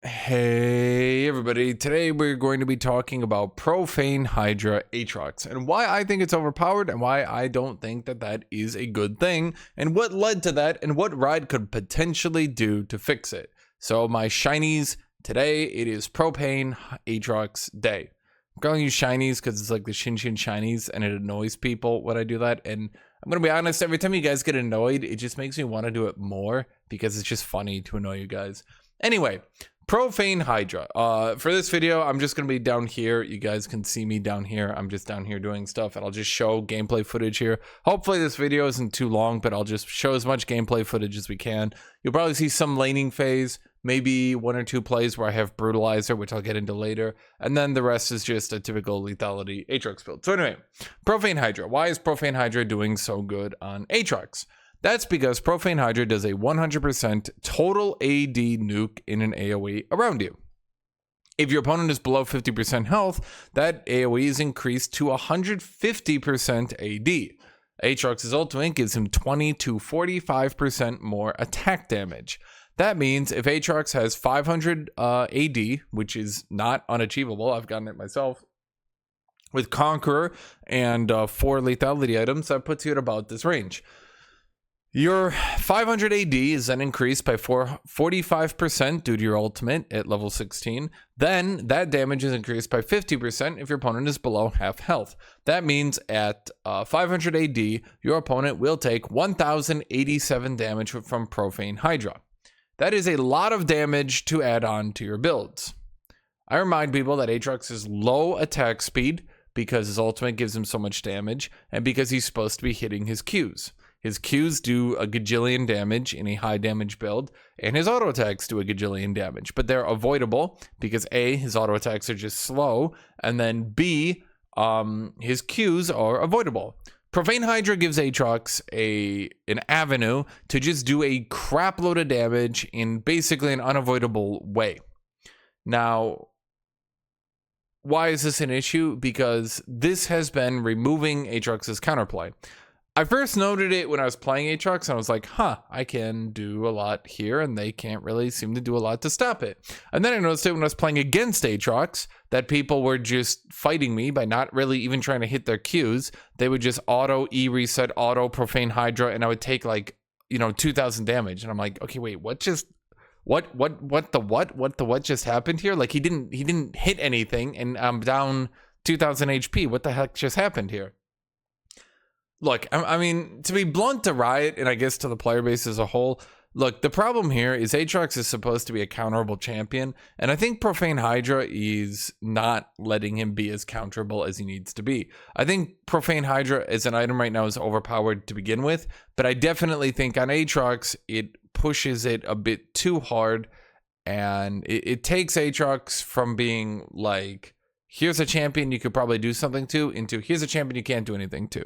Hey everybody, today we're going to be talking about Profane Hydra Aatrox and why I think it's overpowered and why I don't think that that is a good thing and what led to that and what Ride could potentially do to fix it. So my shinies, today it is Profane Aatrox Day. I'm calling you shinies because it's like the Hashinshin shinies and it annoys people when I do that, and I'm going to be honest, every time you guys get annoyed, it just makes me want to do it more because it's just funny to annoy you guys. Anyway, Profane Hydra. For this video, I'm just going to be down here. You guys can see me down here. I'm just down here doing stuff, and I'll just show gameplay footage here. Hopefully this video isn't too long, but I'll just show as much gameplay footage as we can. You'll probably see some laning phase, maybe one or two plays where I have Brutalizer, which I'll get into later, and then the rest is just a typical lethality Aatrox build. So anyway, Profane Hydra. Why is Profane Hydra doing so good on Aatrox? That's because Profane Hydra does a 100% total AD nuke in an AoE around you. If your opponent is below 50% health, that AoE is increased to 150% AD. Aatrox's ultimate gives him 20 to 45% more attack damage. That means if Aatrox has 500 AD, which is not unachievable, I've gotten it myself, with Conqueror and 4 lethality items, that puts you at about this range. Your 500 AD is then increased by 45% due to your ultimate at level 16. Then that damage is increased by 50% if your opponent is below half health. That means at 500 AD, your opponent will take 1087 damage from Profane Hydra. That is a lot of damage to add on to your builds. I remind people that Aatrox is low attack speed because his ultimate gives him so much damage and because he's supposed to be hitting his Qs. His Qs do a gajillion damage in a high damage build, and his auto attacks do a gajillion damage, but they're avoidable because A, his auto attacks are just slow, and then B, his Qs are avoidable. Profane Hydra gives Aatrox an avenue to just do a crap load of damage in basically an unavoidable way. Now, why is this an issue? Because this has been removing Aatrox's counterplay. I first noted it when I was playing Aatrox, and I was like, I can do a lot here, and they can't really seem to do a lot to stop it. And then I noticed it when I was playing against Aatrox, that people were just fighting me by not really even trying to hit their Qs. They would just auto E-reset, auto Profane Hydra, and I would take 2,000 damage. And I'm like, okay, wait, what just happened here? Like he didn't hit anything, and I'm down 2,000 HP. What the heck just happened here? Look, I mean, to be blunt to Riot, and I guess to the player base as a whole, look, the problem here is Aatrox is supposed to be a counterable champion, and I think Profane Hydra is not letting him be as counterable as he needs to be. I think Profane Hydra as an item right now is overpowered to begin with, but I definitely think on Aatrox, it pushes it a bit too hard, and it takes Aatrox from being like, here's a champion you could probably do something to, into here's a champion you can't do anything to.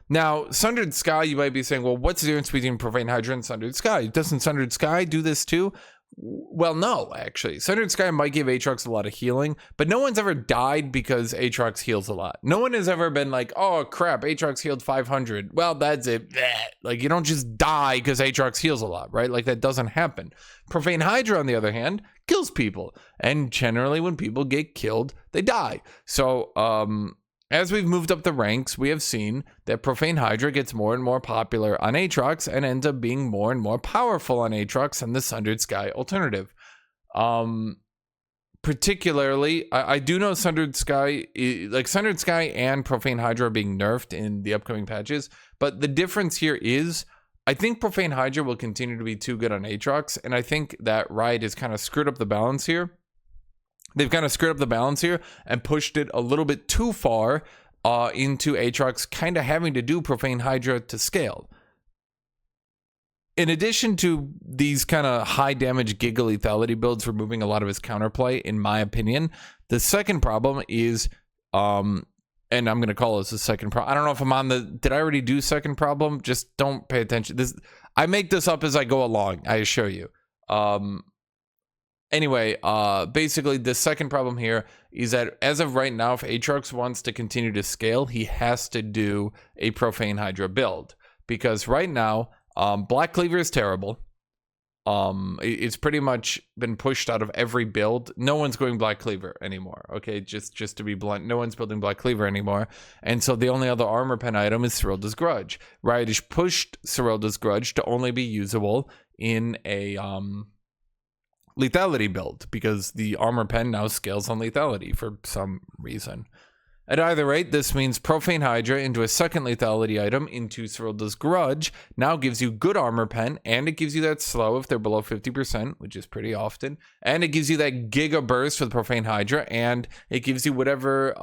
Now, Sundered Sky, you might be saying, well, what's the difference between Profane Hydra and Sundered Sky? Doesn't Sundered Sky do this too? Well, no, actually. Sundered Sky might give Aatrox a lot of healing, but no one's ever died because Aatrox heals a lot. No one has ever been like, oh, crap, Aatrox healed 500. Well, that's it. Like, you don't just die because Aatrox heals a lot, right? Like, that doesn't happen. Profane Hydra, on the other hand, kills people. And generally, when people get killed, they die. So, as we've moved up the ranks, we have seen that Profane Hydra gets more and more popular on Aatrox and ends up being more and more powerful on Aatrox than the Sundered Sky alternative. Particularly, I do know Sundered Sky and Profane Hydra are being nerfed in the upcoming patches, but the difference here is I think Profane Hydra will continue to be too good on Aatrox, and I think that Riot has kind of screwed up the balance here. They've kind of screwed up the balance here and pushed it a little bit too far into Aatrox kind of having to do Profane Hydra to scale. In addition to these kind of high damage Giga lethality builds removing a lot of his counterplay, in my opinion, the second problem is, and I'm going to call this the second problem. I don't know if I'm on did I already do second problem? Just don't pay attention. I make this up as I go along, I assure you. Anyway, basically the second problem here is that as of right now, if Aatrox wants to continue to scale, he has to do a Profane Hydra build. Because right now, Black Cleaver is terrible. It's pretty much been pushed out of every build. No one's going Black Cleaver anymore. Okay, just to be blunt, no one's building Black Cleaver anymore. And so the only other armor pen item is Cyrilda's Grudge. Riot has pushed Cyrilda's Grudge to only be usable in a lethality build, because the armor pen now scales on lethality for some reason. At either rate, this means Profane Hydra into a second lethality item into Cyrilda's Grudge now gives you good armor pen, and it gives you that slow if they're below 50%, which is pretty often, and it gives you that Giga Burst for the Profane Hydra, and it gives you whatever,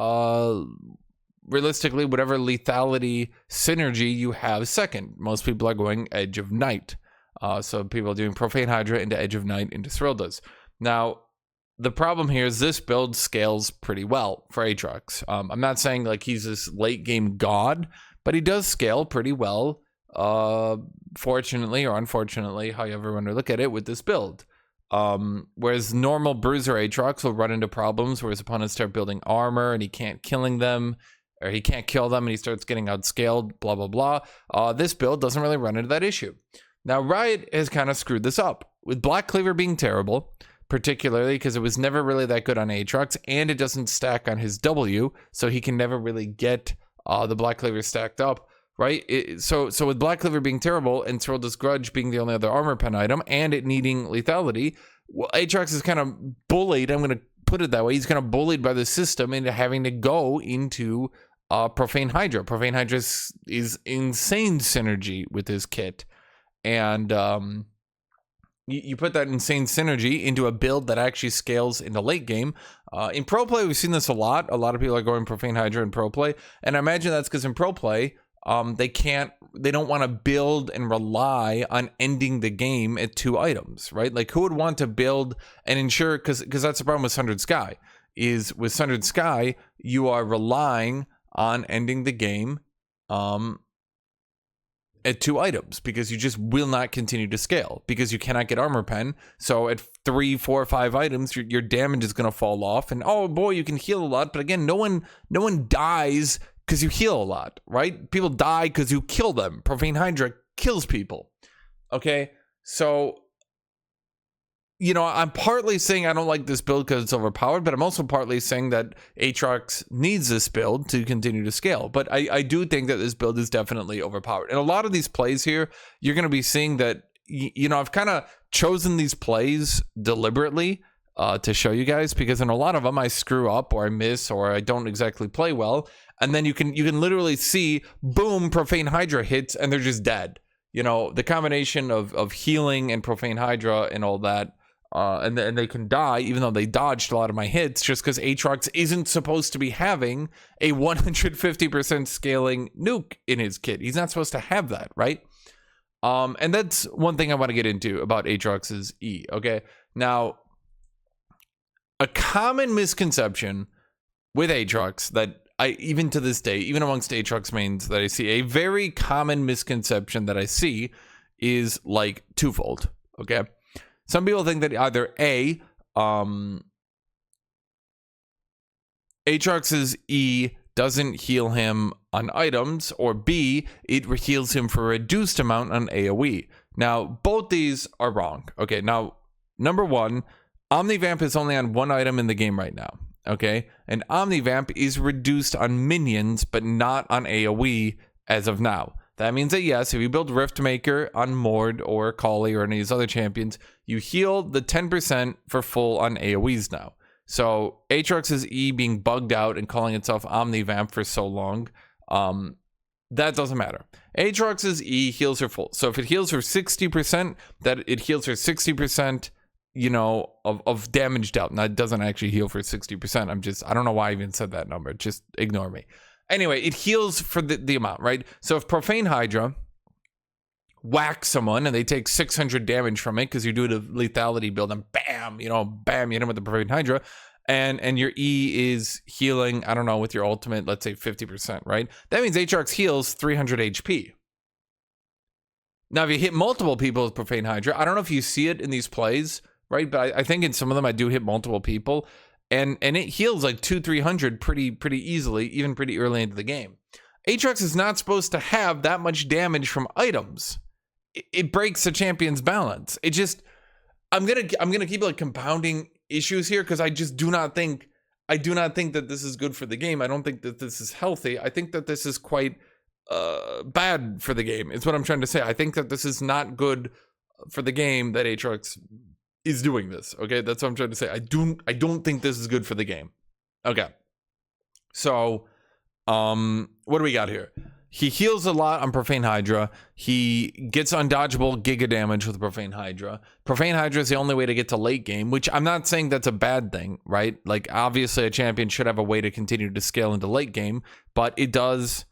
realistically, whatever lethality synergy you have second. Most people are going Edge of Night. So people are doing Profane Hydra into Edge of Night into Cyrilda's. Now, the problem here is this build scales pretty well for Aatrox. I'm not saying like he's this late game god, but he does scale pretty well, fortunately or unfortunately, however you want to look at it, with this build. Whereas normal Bruiser Aatrox will run into problems where his opponents start building armor and he can't kill them and he starts getting outscaled, blah, blah, blah. This build doesn't really run into that issue. Now, Riot has kind of screwed this up, with Black Cleaver being terrible, particularly because it was never really that good on Aatrox, and it doesn't stack on his W, so he can never really get the Black Cleaver stacked up, right? So with Black Cleaver being terrible and Cyrilda's Grudge being the only other armor pen item, and it needing lethality, well, Aatrox is kind of bullied, I'm going to put it that way, he's kind of bullied by the system into having to go into Profane Hydra. Profane Hydra is insane synergy with his kit. And you put that insane synergy into a build that actually scales in the late game. In Pro Play, we've seen this a lot. A lot of people are going Profane Hydra in Pro Play. And I imagine that's because in Pro Play, they don't want to build and rely on ending the game at 2 items, right? Like, who would want to build and ensure, because that's the problem with Sundered Sky, is with Sundered Sky, you are relying on ending the game at 2 items, because you just will not continue to scale because you cannot get armor pen. So at 3, 4, 5 items, your damage is going to fall off. And oh boy, you can heal a lot. But again, no one dies because you heal a lot, right? People die because you kill them. Profane Hydra kills people. Okay, so I'm partly saying I don't like this build because it's overpowered, but I'm also partly saying that Aatrox needs this build to continue to scale. But I do think that this build is definitely overpowered. And a lot of these plays here, you're going to be seeing that, I've kind of chosen these plays deliberately to show you guys, because in a lot of them I screw up or I miss or I don't exactly play well. And then you can literally see, boom, Profane Hydra hits and they're just dead. The combination of healing and Profane Hydra and all that, and they can die even though they dodged a lot of my hits, just because Aatrox isn't supposed to be having a 150% scaling nuke in his kit. He's not supposed to have that, right? And that's one thing I want to get into about Aatrox's E. Okay, now a common misconception with Aatrox that even to this day, even amongst Aatrox mains that I see, a very common misconception that I see is like twofold. Okay. Some people think that either A, Aatrox's E doesn't heal him on items, or B, it heals him for a reduced amount on AoE. Now, both these are wrong. Okay, now, number one, Omnivamp is only on 1 item in the game right now. Okay, and Omnivamp is reduced on minions, but not on AoE as of now. That means that, yes, if you build Riftmaker on Mord or Kali or any of these other champions, you heal the 10% for full on AoEs now. So Aatrox's E being bugged out and calling itself Omnivamp for so long, that doesn't matter. Aatrox's E heals her full. So if it heals her 60%, that it heals her 60%, of damage dealt. Now, it doesn't actually heal for 60%. I don't know why I even said that number. Just ignore me. Anyway, it heals for the amount, right? So if Profane Hydra whacks someone and they take 600 damage from it because you do the lethality build and bam, bam, you hit them with the Profane Hydra, and your E is healing, I don't know, with your ultimate, let's say 50%, right? That means Aatrox heals 300 HP. Now, if you hit multiple people with Profane Hydra, I don't know if you see it in these plays, right? But I think in some of them I do hit multiple people. And it heals like 200-300 pretty easily, even pretty early into the game. Aatrox is not supposed to have that much damage from items. It breaks the champion's balance. It just, I'm gonna keep like compounding issues here because I just do not think that this is good for the game. I don't think that this is healthy. I think that this is quite bad for the game. Is what I'm trying to say. I think that this is not good for the game that Aatrox is doing this. Okay, that's what I'm trying to say. I don't think this is good for the game. Okay, so what do we got here? He heals a lot on Profane Hydra. He gets undodgeable giga damage with Profane Hydra. Profane Hydra is the only way to get to late game, which I'm not saying that's a bad thing, right? Like, obviously a champion should have a way to continue to scale into late game, but it does,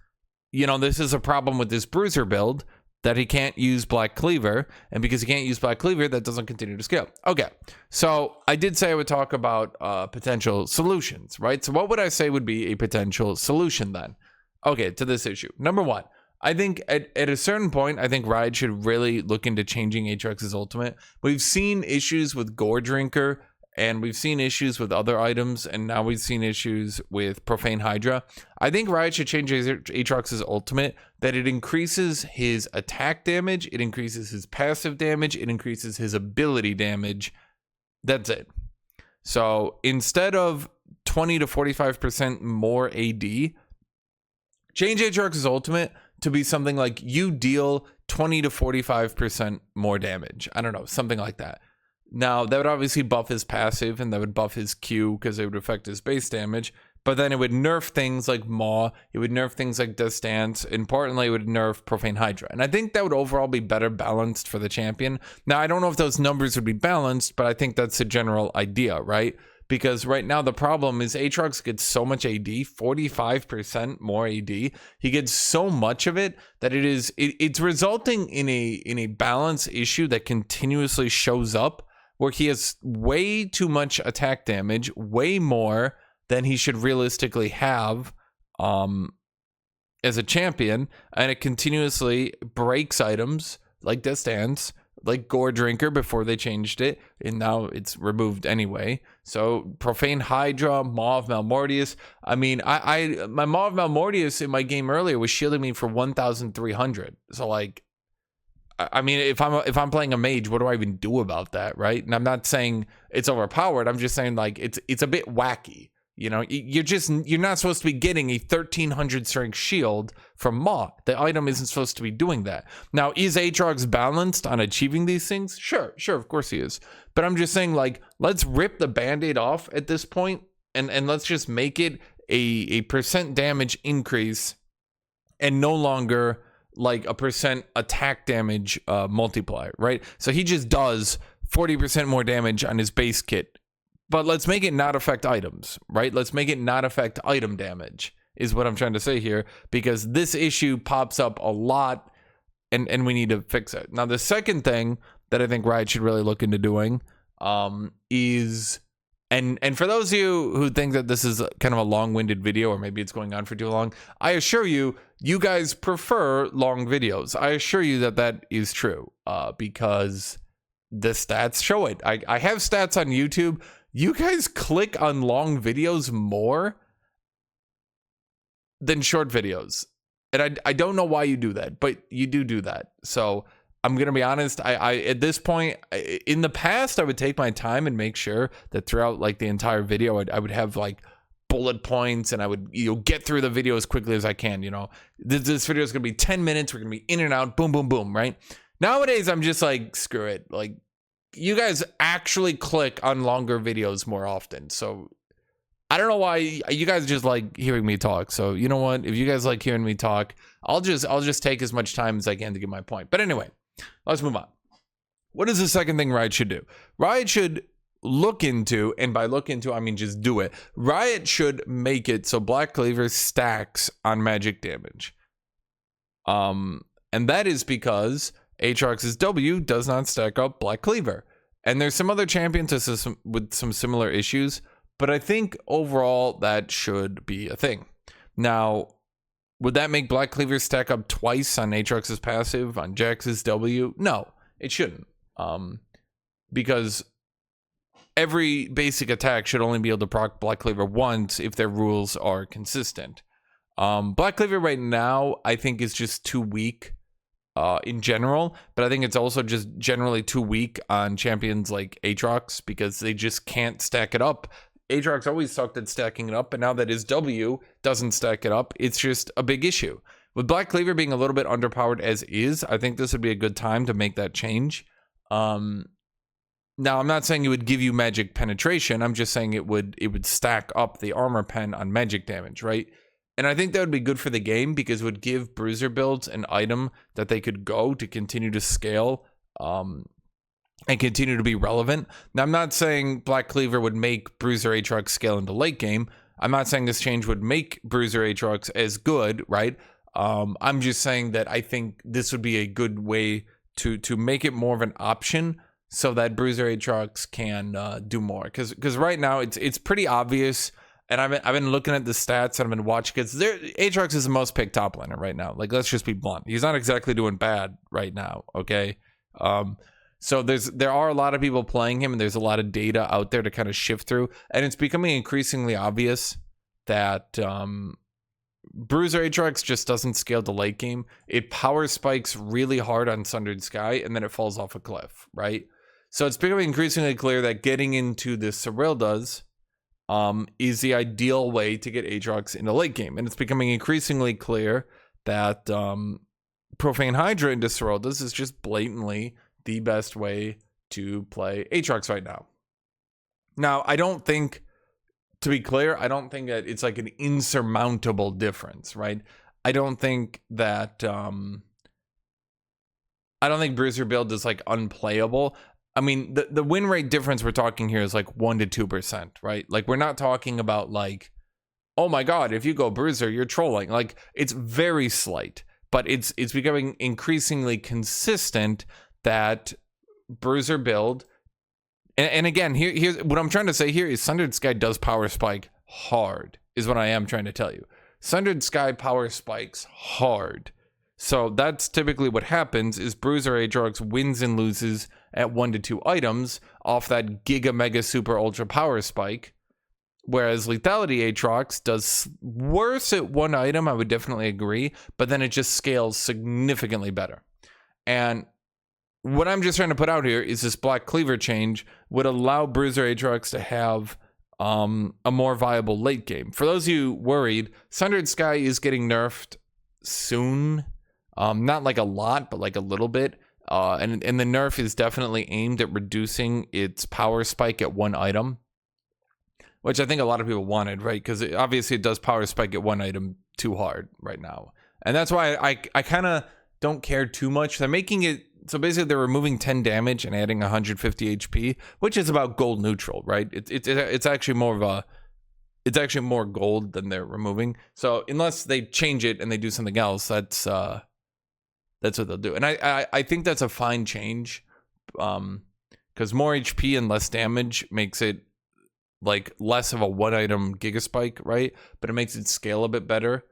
you know, this is a problem with this Bruiser build, that he can't use Black Cleaver, and because he can't use Black Cleaver, that doesn't continue to scale. Okay, so I did say I would talk about potential solutions, right? So what would I say would be a potential solution then? Okay, to this issue. Number one, I think at a certain point, I think Riot should really look into changing Aatrox's ultimate. We've seen issues with Gore Drinker, and we've seen issues with other items, and now we've seen issues with Profane Hydra. I think Riot should change Aatrox's ultimate, that it increases his attack damage, it increases his passive damage, it increases his ability damage. That's it. So instead of 20 to 45% more AD, change Aatrox's ultimate to be something like you deal 20 to 45% more damage. I don't know, something like that. Now, that would obviously buff his passive, and that would buff his Q because it would affect his base damage. But then it would nerf things like Maw, it would nerf things like Death Stance, importantly, it would nerf Profane Hydra. And I think that would overall be better balanced for the champion. Now, I don't know if those numbers would be balanced, but I think that's the general idea, right? Because right now the problem is Aatrox gets so much AD, 45% more AD. He gets so much of it that it's resulting in a balance issue that continuously shows up, where he has way too much attack damage, way more than he should realistically have as a champion, and it continuously breaks items like Death Stance, like Gore Drinker before they changed it, and now it's removed anyway. So Profane Hydra, Maw of Malmortius. I mean, my Maw of Malmortius in my game earlier was shielding me for 1,300. So like, I mean, if I'm playing a mage, what do I even do about that, right? And I'm not saying it's overpowered. I'm just saying like it's a bit wacky. You know, you're not supposed to be getting a 1,300 strength shield from Maw. The item isn't supposed to be doing that. Now, is Aatrox balanced on achieving these things? Sure, of course he is. But I'm just saying, like, let's rip the band-aid off at this point, and let's just make it a percent damage increase, and no longer like a percent attack damage multiplier, right? So he just does 40% more damage on his base kit. But let's make it not affect items, right? Let's make it not affect item damage is what I'm trying to say here, because this issue pops up a lot, and we need to fix it. Now, the second thing that I think Riot should really look into doing is, and for those of you who think that this is kind of a long-winded video, or maybe it's going on for too long, I assure you, you guys prefer long videos. I assure you that that is true because the stats show it. I have stats on YouTube. You guys click on long videos more than short videos. And I don't know why you do that, but you do that. So I'm going to be honest. I at this point, in the past, I would take my time and make sure that throughout like the entire video, I would have like bullet points, and I would get through the video as quickly as I can. You know, this video is going to be 10 minutes. We're going to be in and out. Boom, boom, boom. Right. Nowadays, I'm just like, screw it. Like, you guys actually click on longer videos more often. So I don't know why you guys just like hearing me talk. So you know what? If you guys like hearing me talk, I'll just take as much time as I can to get my point. But anyway, let's move on. What is the second thing Riot should do? Riot should look into, and by look into, I mean just do it. Riot should make it so Black Cleaver stacks on magic damage. And that is because Aatrox's W does not stack up Black Cleaver. And there's some other champions with some similar issues, but I think overall that should be a thing. Now, would that make Black Cleaver stack up twice on Aatrox's passive, on Jax's W? No, it shouldn't. Because every basic attack should only be able to proc Black Cleaver once if their rules are consistent. Black Cleaver right now, I think, is just too weak in general, but I think it's also just generally too weak on champions like Aatrox because they just can't stack it up. Aatrox always sucked at stacking it up, but now that his W doesn't stack it up, it's just a big issue. With Black Cleaver being a little bit underpowered as is, I think this would be a good time to make that change. Now, I'm not saying it would give you magic penetration. I'm just saying it would stack up the armor pen on magic damage, right? And I think that would be good for the game because it would give bruiser builds an item that they could go to continue to scale and continue to be relevant. Now, I'm not saying Black Cleaver would make Bruiser Aatrox scale into late game. I'm not saying this change would make Bruiser Aatrox as good, right? I'm just saying that I think this would be a good way to make it more of an option so that Bruiser Aatrox can do more. Because right now it's pretty obvious, and I've been looking at the stats and I've been watching because Aatrox is the most picked top laner right now. Like, let's just be blunt. He's not exactly doing bad right now, okay? So there are a lot of people playing him, and there's a lot of data out there to kind of shift through, and it's becoming increasingly obvious that Bruiser Aatrox just doesn't scale to late game. It power spikes really hard on Sundered Sky, and then it falls off a cliff, right? So it's becoming increasingly clear that getting into the Serildas is the ideal way to get Aatrox in the late game, and it's becoming increasingly clear that Profane Hydra into Serildas is just blatantly the best way to play Aatrox right now. Now, I don't think, to be clear, I don't think that it's like an insurmountable difference, right? I don't think that, I don't think Bruiser build is like unplayable. I mean, the win rate difference we're talking here is like 1 to 2%, right? Like, we're not talking about like, oh my God, if you go Bruiser, you're trolling. Like, it's very slight, but it's becoming increasingly consistent that Bruiser build, and again, here's what I'm trying to say here is Sundered Sky does power spike hard, is what I am trying to tell you. Sundered Sky power spikes hard. So that's typically what happens is Bruiser Aatrox wins and loses at 1 to 2 items off that Giga Mega Super Ultra power spike. Whereas Lethality Aatrox does worse at 1 item, I would definitely agree, but then it just scales significantly better. And what I'm just trying to put out here is this Black Cleaver change would allow Bruiser Aatrox to have a more viable late game. For those of you worried, Sundered Sky is getting nerfed soon. Not like a lot, but like a little bit. And the nerf is definitely aimed at reducing its power spike at 1 item, which I think a lot of people wanted, right? Because obviously it does power spike at 1 item too hard right now. And that's why I kind of don't care too much. They're making it, so basically they're removing 10 damage and adding 150 HP, which is about gold neutral, right? It's actually more of a, it's actually more gold than they're removing. So unless they change it and they do something else, that's what they'll do. And I think that's a fine change, because more HP and less damage makes it like less of a 1 item Giga Spike, right? But it makes it scale a bit better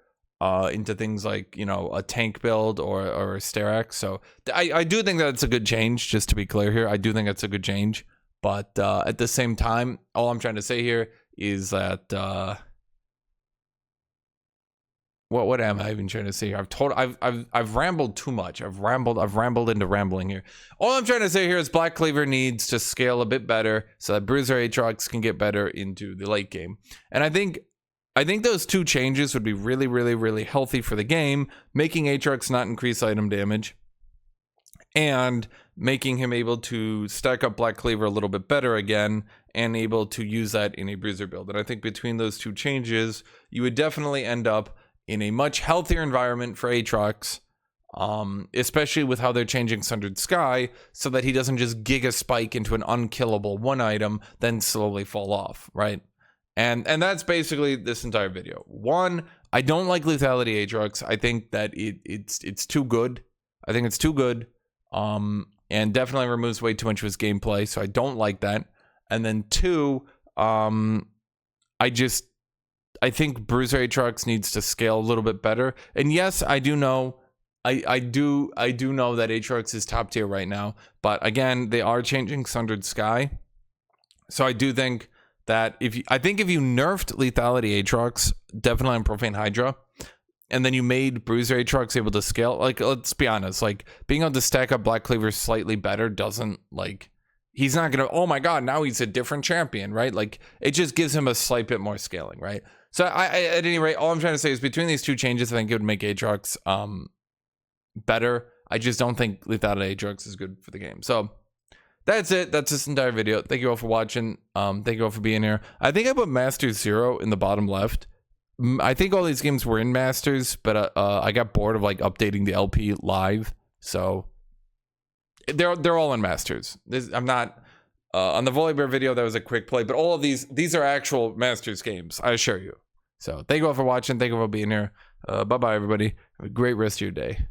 into things like, you know, a tank build or a Sterax. So I do think that's a good change, just to be clear here. I do think that's a good change. But at the same time, all I'm trying to say here is that what am I even trying to say here? I've rambled too much. I've rambled into rambling here. All I'm trying to say here is Black Cleaver needs to scale a bit better so that Bruiser Aatrox can get better into the late game. And I think those two changes would be really, really, really healthy for the game, making Aatrox not increase item damage and making him able to stack up Black Cleaver a little bit better again and able to use that in a Bruiser build. And I think between those two changes, you would definitely end up in a much healthier environment for Aatrox, especially with how they're changing Sundered Sky so that he doesn't just Giga Spike into an unkillable 1 item, then slowly fall off, right? And that's basically this entire video. 1, I don't like Lethality Aatrox. I think that it's too good. I think it's too good. And definitely removes way too much of his gameplay, so I don't like that. And then 2, I think Bruiser Aatrox needs to scale a little bit better. And yes, I do know, I do know that Aatrox is top tier right now. But again, they are changing Sundered Sky, so I do think that if you nerfed Lethality Aatrox, definitely on Profane Hydra, and then you made Bruiser Aatrox able to scale. Like, let's be honest, like being able to stack up Black Cleaver slightly better doesn't, like, he's not gonna, oh my god, now he's a different champion, right? Like, it just gives him a slight bit more scaling, right? So I at any rate, all I'm trying to say is between these two changes, I think it would make Aatrox better. I just don't think without Aatrox is good for the game. So that's it. That's this entire video. Thank you all for watching. Thank you all for being here. I think I put Masters 0 in the bottom left. I think all these games were in Masters, but I got bored of like updating the LP live, so they're all in Masters. I'm not on the Volibear video. That was a quick play, but all of these are actual Masters games, I assure you. So thank you all for watching. Thank you all for being here. Bye bye, everybody. Have a great rest of your day.